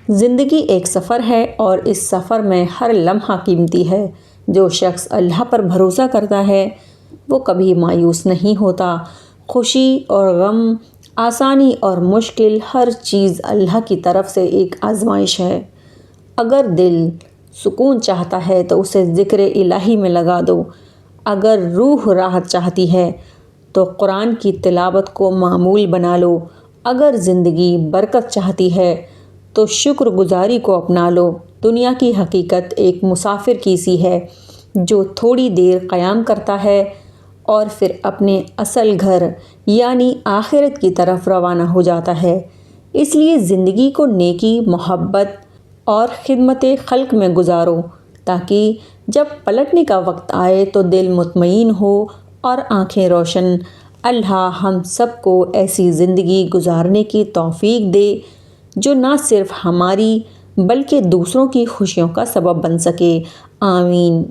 زندگی ایک سفر ہے اور اس سفر میں ہر لمحہ قیمتی ہے۔ جو شخص اللہ پر بھروسہ کرتا ہے وہ کبھی مایوس نہیں ہوتا۔ خوشی اور غم، آسانی اور مشکل، ہر چیز اللہ کی طرف سے ایک آزمائش ہے۔ اگر دل سکون چاہتا ہے تو اسے ذکر الہی میں لگا دو۔ اگر روح راحت چاہتی ہے تو قرآن کی تلاوت کو معمول بنا لو۔ اگر زندگی برکت چاہتی ہے تو شکر گزاری کو اپنا لو۔ دنیا کی حقیقت ایک مسافر کی سی ہے جو تھوڑی دیر قیام کرتا ہے اور پھر اپنے اصل گھر یعنی آخرت کی طرف روانہ ہو جاتا ہے۔ اس لیے زندگی کو نیکی، محبت اور خدمت خلق میں گزارو تاکہ جب پلٹنے کا وقت آئے تو دل مطمئن ہو اور آنکھیں روشن۔ اللہ ہم سب کو ایسی زندگی گزارنے کی توفیق دے جو نہ صرف ہماری بلکہ دوسروں کی خوشیوں کا سبب بن سکے۔ آمین۔